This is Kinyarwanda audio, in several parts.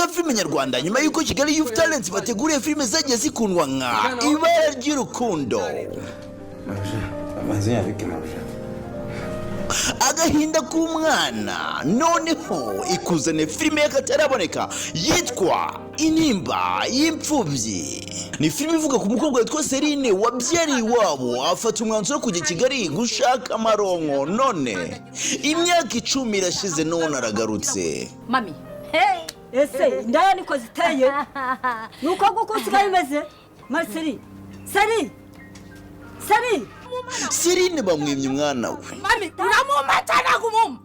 za filime nyarwanda nyuma yuko Kigali Youth Talents bateguriye filime zagiye zikundwa nka Ibara ry'urukundo, Agahinda k'umwana, noneho ikuzane filime y'akataraboneka yitwa Intimba y'imfubyi. Ni filime ivuga ku mukobwa witwa Serine wabyariye iwabo afata umwanzuro kujya Kigali gushaka amaronko, none imyaka 10 irashize none aragarutse. Mami, ese ndaya niko ziteye nuko gukusiga bimeze Marceli Sari Serine bamwimye umwana we. Mami, uramumata gumum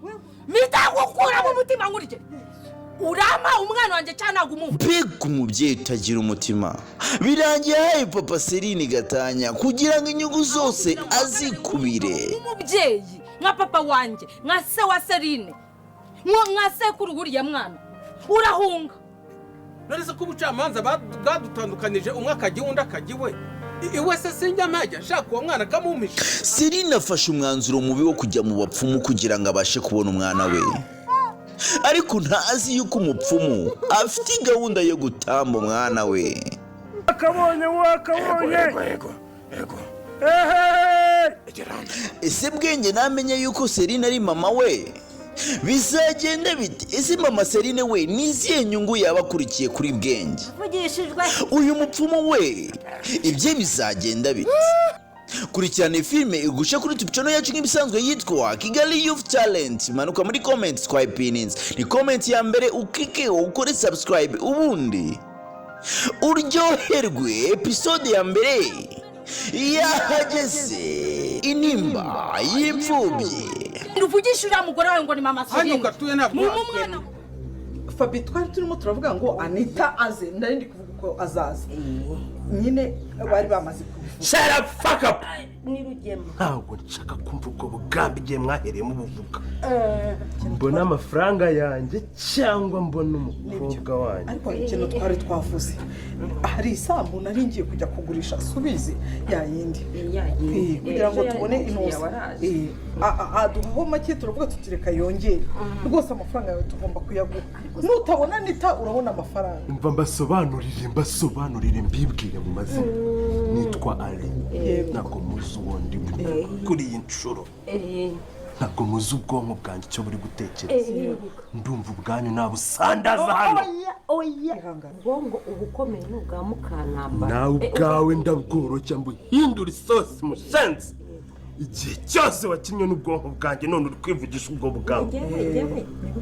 mitagukura mu mutima ngurije urama umwana wanje cyana gumum. Mbega umubyeyi utagira umutima, birangiye haye papa Serine gatanya kugira ngo inyungu zose azikubire. Umubyeyi nka papa wanje nka se wa Serine nka se kuruguriye mwana urahunga. Narese ko ubucamanza bwadutandukanije umwe akagiye undi akagiwe. Iwe se sinjamaje shaka uwo mwana kamumisha. Serine afashe umwanzuro mubi wo kujya mu bapfumu kugira ngo abashe kubona umwana we, ariko ntazi yuko umupfumu afite gahunda yo gutamba umwana we. Akabonye Ego. Ese bwenge namenye yuko Serine ari mama we, bizagenda bite? Ese mama Serine we niziye nyungu yabakurikiye kuri bwenge? Vugishijwe Uyu mupfumu we ibye bizagenda bite? Kurikirana filime igusha kuri YouTube channel yacu nk'ibisanzwe yitwa Kigali Youth Talent. Manuka muri comments kwa opinions, ni comment ya mbere ukike ukore subscribe ubundi uryoherwe. Episode ya mbere yahageze, Intimba y'imfubyi. Nduvugishira mugore wawe ngo ni mama Serine. Hano katuye nabwo. Mwana Fabi twari turimo turavuga ngo Anita aze, ndari ndi kuvuga ko azaza. Nyine bari bamaze kubivuga. Shut up, fuck up. ni Rugema. Ntabwo nshaka kumva ubwo bugambi igihe mwahereyemo buvuga. Mbona amafaranga yanjye cyangwa mbona umukobwa wanjye. Ariko ikintu twari twavuze hari isambu nari ngiye kujya kugurisha subizi yayindi kugira ngo tubone inosa. Aduhaho make turavuga tutireka yongere rwose amafaranga yawe tugomba kuyaguha, nutabona Nita urabona amafaranga. Umva mbasobanurire mbibwire mu mazina. Nitwa Ali. Ntabwo muzi uwondi kuri iyi nshuro. Ntabwo muzi ubwonko bwanjye icyo buri gutekereza. Ndumva ubwanyu nabusandaza hano. Oya ubwongo ubukomeye n'ubwa Mukanamba. Nawe ubwawe ndabworoshya mbu hindura isosi musenzi. Igihe cyose wakinnye n'ubwonko bwanjye none uri kwivugisha ubwo bwawe.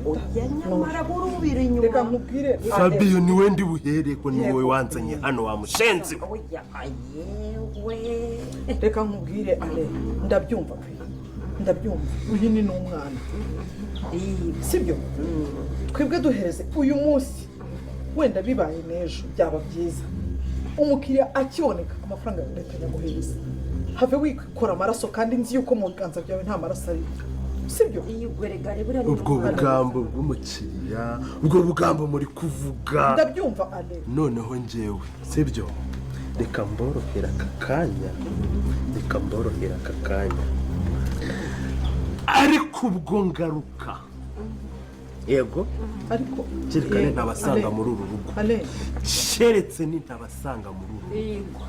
Oya nyamara burubira inyuma. Reka nkubwire Fabio ni we ndi buhereye ko ni wowe wanzanye hano wa mushenzi. Oya ayewe. Reka nkubwire Ale, ndabyumva uyu ni n'umwana sibyo. Twebwe duhereze uyu munsi, wenda bibaye n'ejo byaba byiza umukiriya akiboneka amafaranga leta yaguhereza. Have wikora amaraso kandi nzi yuko mu biganza byawe nta maraso ari, sibyo? Ubwo bugambo bw'umukiriya, ubwo bugambo muri kuvuga. Ndabyumva Ale. Noneho njyewe sibyo, reka mborohera aka kanya. Ariko ubwo ngaruka yego, ariko kirikane ntabasanga muri uru rugo. Ale Sheretse ni ntabasanga muri uru rugo.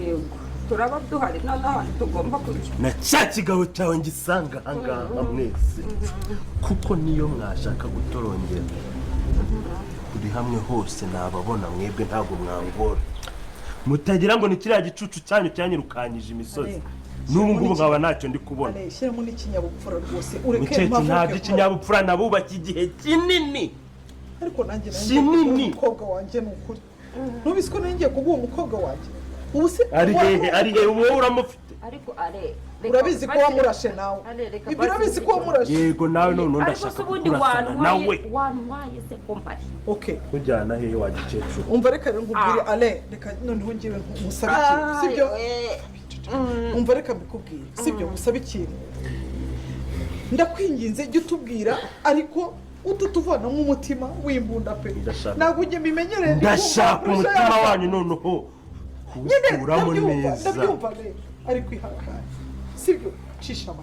Yego turaba duhari n'ahandi tugomba kujya. Na cya kigabo cyawe ngisanga ahangaha mwese, kuko niyo mwashaka gutorongera kuri hamwe hose nababona mwebwe ntabwo mwangora. Mutagira ngo ni kiriya gicucu cyanyu cyanyirukanyije imisozi. N'ubu ngubu nkaba ntacyo ndi kubona. Ale shyiramo n'ikinyabupfura rwose ureke mpamvu. Nta gikinyabupfura nabubaka igihe kinini. Ariko nanjye umukobwa wanjye ni ukuri. Ntubise ko nanjye kuguha umukobwa wanjye. Ubu se ari hehe wowe uramufite. Ariko Ale urabizi ko wamurashe nawe. Ibyo urabizi ko wamurashe. Yego nawe none ndashaka kurasa nawe. Wanwaye se kompari. Okay. Kujyana hehe wagicecuru. Umva reka ngubwire Ale, reka noneho ngiwe musaba ikintu sibyo? Umva reka mbikubwire sibyo, musaba ikintu. Ndakwinginze jya utubwira ariko ututuvana mu mutima w'imbunda pe. Ntabwo ujye bimenyereye. Ndashaka umutima wanyu noneho kuwukuramo neza. Ndabyumva ariko ihakana sibyo, cisha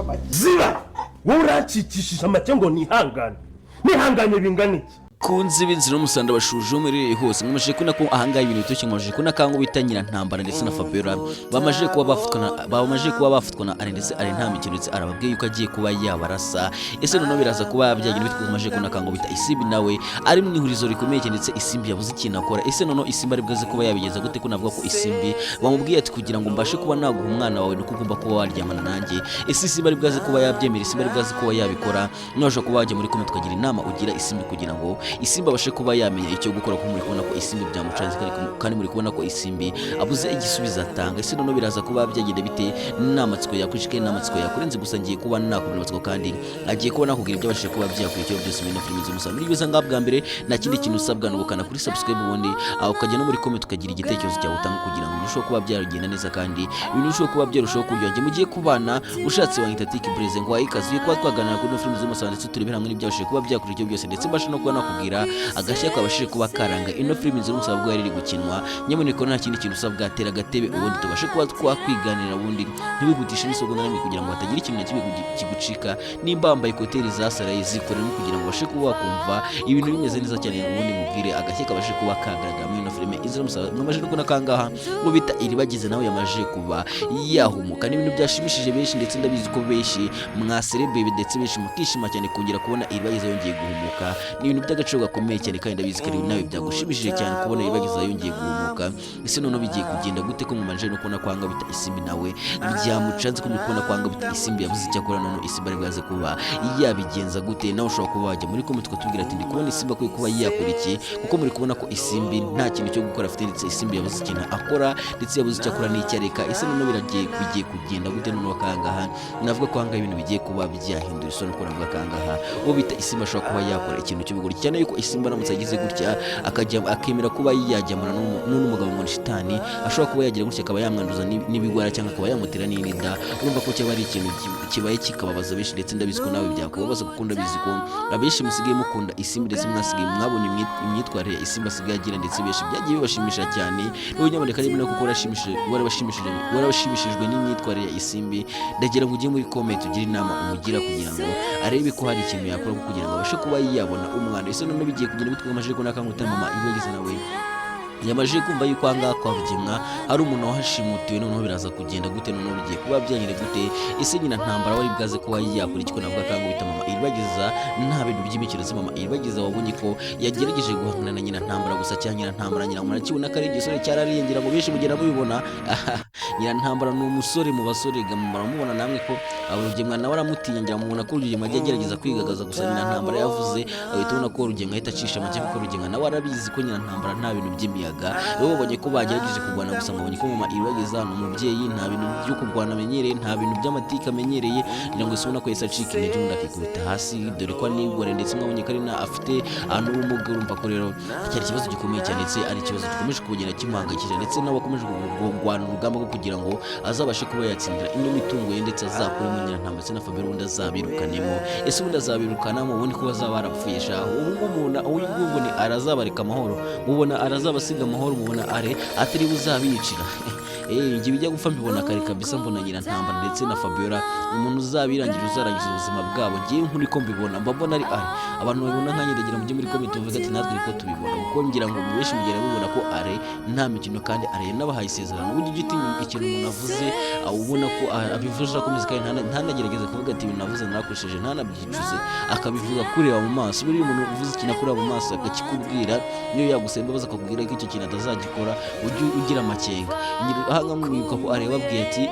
make. Ziba wowe urancikishije amake ngo nihangane bingana iki? kunzi b'inzira n'umusanda bashuje umereye hose mwamaje kuna ko ahangaye ibintu bitoshye mwamaje kuna kango bitanyira ntambara ndetse na Fabiola bamaje kuba bafatwa na Alain ndetse Alain nta mikino ndetse arababwiye yuko agiye kuba yabarasa ese none biraza kuba byagira bitwa maje kuna kango bita Isimbi nawe ari mu ihurizo rikomeye ndetse Isimbi yabuze ikintu akora ese none Isimbi ari bwaze kuba yabigeza gute ko navuga ko Isimbi bamubwiye ati kugira ngo mbashe kuba naguha umwana wawe nuko ugomba kuba waryamana nanjye ese Isimbi ari bwaze kuba yabyemera Isimbi ari bwaze kuba yabikora nyaje kuba wajya muri comment tukagira inama ugira Isimbi kugira ngo Isimbi abashe kuba yamenya icyo gukora ko muri kubona ko Isimbi byamucanze kandi muri kubona ko Isimbi abuze igisubizo atanga ese none biraza kuba byagenda bite n'amatsiko yakwishike n'amatsiko yakurenze gusa ngiye kuba nakubona amatsiko kandi agiye kuba nakugira ibyo abashe kuba byakurikira byose muri filime z'umusa muri biza ngabwa mbere nta kindi kintu usabwa no gukana kuri subscribe ubundi ukajya no muri comment ukagira igitekerezo cyawe utanga kugira ngo urusheho kuba byaragenda neza kandi ibintu birusheho kuba byarushaho kuryoha mugiye kubana ushatse wa Intertic Blaze ngo ayikazuye kuba twaganira kuri filime z'umusa ndetse turebera hamwe n'ibyabashe kuba byakurikira byose ndetse mbashe no kuba nakubwira agashya kwabashije kuba karanga ino filime z'umusa bwo yari gukinwa nyamuneka nta kindi kintu usabwa tera gatebe ubundi tubashe kuba twakwiganira ubundi ntiwihutishe n'isogo namwe kugira ngo hatagira ikintu na kimwe kigucika nimba wambaye koteri zasaraye zikorera kugira ngo bashe kuba wakumva ibintu bimeze neza cyane ubundi mubwire agashya kabashe kuba kagaragara muri ino filime iz'umusa mwamaje no kangaha ngo bita iribagize nawe yamaje kuba yahumuka n'ibintu byashimishije benshi ndetse ndabizi ko benshi mwaserebebe ndetse benshi mukishima cyane kongera kubona iribagize yongeye guhumuka n'ibintu by'agaciro gakomeye cyane kandi ndabizi ko nawe byagushimishije cyane kubona iribagize yongeye guhumuka ese none bigiye kugenda gute ko mwamaje no kubona kwanga bita Isimbi nawe byamucanze ko mukubona kwanga bita Isimbi yabuze icyo akora none Isimbi ari bwaze kuba yabigenza gute nawe ushobora kuba wajya muri comment tukatubwira ati ndi kubona Isimbi akwiye kuba yakora iki kuko muri kubona ko Isimbi nta kintu cyo gukora afite ndetse Isimbi yabuze ikintu akora ndetse yabuze icyo akora n'icyo areka ese none bigiye kugenda gute none wakangaha navuga ko hanga ibintu bigiye kuba byahindura isoni ko navuga kangaha uwo bita Isimbi ashobora kuba yakora ikintu cy'ubugori cyane yuko Isimbi aramutse agize gutya akemera kuba yajyamana n'umugabo ngo shitani ashobora kuba yagira gutya akaba yamwanduza n'ibigwara cyangwa akaba yamutera n'inida urumva ko cyaba ari ikintu kibaye kikababaza benshi ndetse ndabizi ko nawe byakubabaza kuko ndabizi ko abenshi musigaye mukunda Isimbi ndetse mwasigaye mwabonye imyitwarire ya Isimbi asigaye agira ndetse benshi byagiye bibashimisha cyane n'ubu nyamuneka niba kuko warabashimishijwe n'imyitwarire ya Isimbi ndagira ngo ujye muri comment ugire inama umugira kugira ngo arebe ko hari ikintu yakora kugira ngo abashe kuba yabona umwana ese none bigiye kugenda bitwa amajije ko nakangutama mama ibageze nawe yamaje kumva yuko anga kwa Rugemwa hari umuntu wahashimutiwe noneho biraza kugenda gute noneho bigiye kuba byanyire gute ese nyina ntambara wari bwaze kuba yakora iki ko navuga kango bita mama iribagiza nta bintu by'imikino ze mama iribagiza wabonye ko yagerageje guhangana na nyina ntambara gusa cyangwa nyina ntambara nyina mwana kibona kare igisore cyarariyengera ngo benshi mugera mubibona nyina ntambara ni umusore mu basore gamara mubona namwe ko Rugemwa nawe aramutinya ngira mubona ko Rugemwa agerageza kwigagaza gusa nyina ntambara yavuze ahita ubona ko Rugemwa ahita acisha make ko Rugemwa nawe arabizi ko nyina ntambara nta bintu by'imiyaga rero babonye ko bagerageje kurwana gusa babonye ko mama iribagiza no umubyeyi nta bintu byo kurwana amenyereye nta bintu by'amatika amenyereye ngira ngo isubona ko yesacika intege undi akikubita hasi dore ko nigore ndetse mwabonye ko ari na afite ahantu ubumuga urumva ko rero cyari ikibazo gikomeye cyane ndetse ari ikibazo gikomeje kugenda kimuhangayikije ndetse nawe akomeje kurwana urugamba rwo kugira ngo azabashe kuba yatsindira ino mitungo ye ndetse azakure mu nyina ntambwe na Fabiola undi azabirukanemo ese undi azabirukanamo ubundi ko bazaba barapfuye shaho ubu ngubu ni arazabareka amahoro mubona arazabasiga amahoro mubona atari buzabicira ngiye bijya gupfa mbibona kare kabisa mbona nyina ntambara ndetse na Fabiola umuntu uzabirangira uzarangiza ubuzima bwabo ngiye nkuri ko mbibona mbabona ari abantu babona nkanye ndagira mujye muri comment uvuga ati natwe ko tubibona kuko ngira ngo benshi mugera bibona ko nta mikino kandi n'abahaye isezerano ubundi gitinya ikintu umuntu avuze ubona ko abivuze akomeza kandi ntanagerageza kuvuga ati ibintu navuze nakoresheje ntanabyicuze akabivuga kureba mu maso buri umuntu uvuze ikintu kureba mu maso akakikubwira niyo yagusemba baza akakubwira ko icyo kintu atazagikora ugira amakenga ahanga mwibuka ko abwiye ati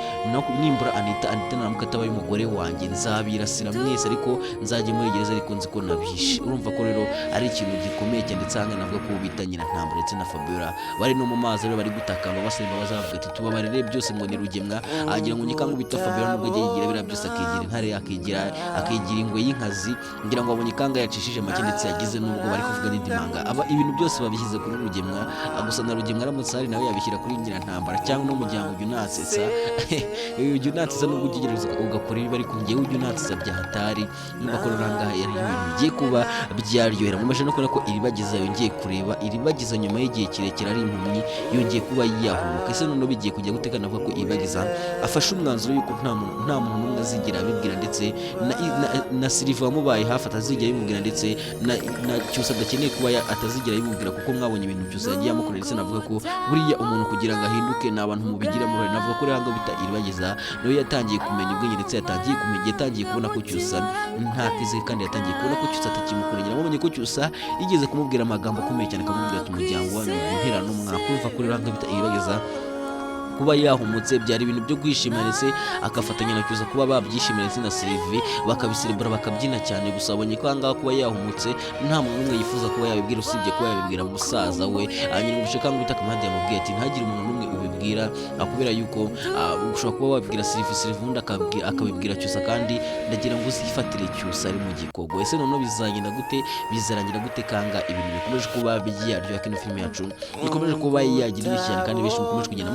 nimbura Anita naramuka atabaye umugore wanjye nzabirasira mwese ariko nzajye muri gereza ariko nzi ko nabishe urumva ko rero ari ikintu gikomeye cyane ndetse ahanga navuga ko bita nyina ntambara ndetse na Fabiola bari no mu mazi rero bari gutakamba basemba bazavuga ati tubabarire byose ngo ni Rugemwa agira ngo nyikango bita Fabiola nubwo agiye yigira bira byose akigira intare akigira ingwe y'inkazi ngira ngo abonye kanga yacishije make ndetse yagize nubwo bari kuvuga n'indimanga ibintu byose babishyize kuri Rugemwa gusa na Rugemwa aramutse ari nawe yabishyira kuri nyina ntambara cyangwa no mujyango Junatsetsa Junatsetsa nubwo ugigereza ugakora ibi ariko ngiye Junatsetsa byahatari niba ko ranga yari ibintu bigiye kuba byaryohera mu no kubona ko iribagiza yongeye kureba iribagiza nyuma y'igihe kirekire ari impumyi yongeye kuba yahuka ese none bigiye kujya gutekana avuga ko iribagiza afashe umwanzuro yuko nta muntu azigera abibwira ndetse na Silva wamubaye hafi atazigera abimubwira ndetse na Cyusa adakeneye kuba atazigera abimubwira kuko mwabonye ibintu Cyusa yagiye amukorera ndetse navuga ko buriya umuntu kugira ngo ahinduke ni abantu mubigira muri navuga ko rero bita Iribageza nawe yatangiye kumenya ubwenge ndetse yatangiye kubona ko Cyusa nta kize kandi yatangiye kubona ko Cyusa atakimukurengera mwabonye ko Cyusa yigeze kumubwira amagambo akomeye cyane akamubwira ati umuryango wanyu impera n'umwaka umva ko rero bita Iribageza kuba yahumutse byari ibintu byo kwishimira ndetse akafatanya na Cyusa kuba babyishimira ndetse na Sylvie bakabiserebura bakabyina cyane gusa abonye ko ahangaha kuba yahumutse nta muntu n'umwe yifuza kuba yabibwira usibye kuba yabibwira musaza we nyine umushaka ngo bitaka Kamande yamubwiye ati ntagire umuntu n'umwe ubibwira kubera yuko ushobora kuba wabibwira Sylvie undi akabibwira Cyusa kandi ndagira ngo uzifatire Cyusa ari mu gikogo ese noneho bizagenda gute bizarangira gute kanga ibintu bikomeje kuba byaryoha kino film yacu bikomeje kuba yagira cyane kandi benshi mukomeje kugenda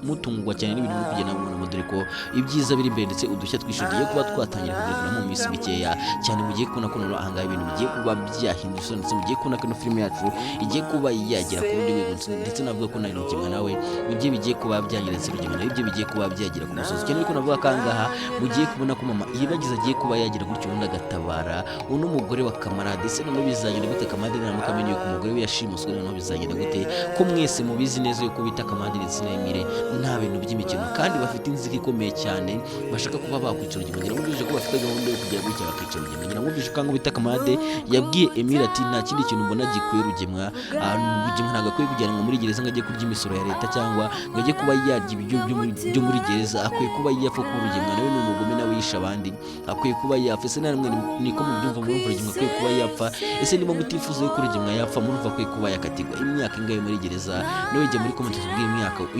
mutungwa cyane n'ibintu biri kugenda mu dore ko ibyiza biri imbere ndetse udushya twishodiye kuba twatangira kugaragara mu minsi mikeya cyane mugiye kubona ko noneho ahangaha ibintu bigiye kuba byahindutse ndetse mugiye kubona ko ino film yacu igiye kuba yagera ku rundi rwego ndetse navuga ko nari kimwe nawe ibyo bigiye kuba byanyeretse urugendo nawe ibyo bigiye kuba byagera ku musozi cyane ariko navuga ko ahangaha mugiye kubona ko mama Iribageza agiye kuba yagira gutyo ubundi agatabara uno mugore wa Kamarade ese noneho bizagenda gute Kamarade naramuka amenye ko umugore we yashimuswe noneho bizagenda gute ko mwese mubizi neza yuko bita Kamarade ndetse na Emile nta bintu by'imikino kandi bafite inzika ikomeye cyane bashaka kuba bakwicara urugendo ngira ngo bije ko bafite gahunda yo kujya gutya bakicara urugendo ngira ngo bije kango bita Kamarade yabwiye Emile ati nta kindi kintu mbona gikwiye Rugemwa ntabwo akwiye kujyana muri gereza ngo ajye kurya imisoro ya leta cyangwa ngo ajye kuba yarya ibiryo byo muri gereza akwiye kuba yapfa ku Rugemwa nawe ni umugome nawe yisha abandi akwiye kuba yapfa ese namwe niko mubyumva muri Rugemwa akwiye kuba yapfa ese niba mutifuza yuko Rugemwa yapfa murumva akwiye kuba yakatirwa imyaka ingahe muri gereza nawe jya muri comment tubwire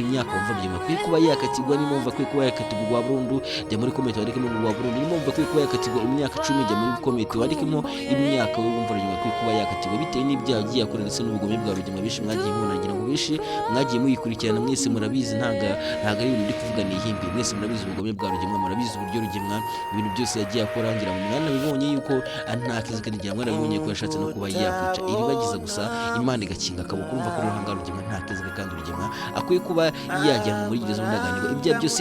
imyaka wumva Rugemwa akwiye kuba yakatirwa niba wumva akwiye kuba yakatirwa burundu jya muri comment wandikemo ngo burundu niba wumva akwiye kuba yakatirwa imyaka 10 jya muri comment wandikemo imyaka we wumva Rugemwa akwiye kuba yakatirwa bitewe n'ibyaha agiye akora ndetse n'ubugome bwa Rugemwa bishi mwagiye munagira ngo bishi mwagiye muyikurikirana mwese murabizi ntaga ari ibintu ndi kuvuga ni ihimbi mwese murabizi ubugome bwa Rugemwa murabizi uburyo Rugemwa ibintu byose yagiye akora ngira mu mwana bibonye yuko nta kizi kandi ngira mwana bibonye ko yashatse no kuba yakwica Iribageza gusa Imana igakinga akaboko urumva ko rero hanga Rugemwa nta kizi kandi Rugemwa akwiye kuba yajyanwa muri gereza n'aganirwa ibyo byose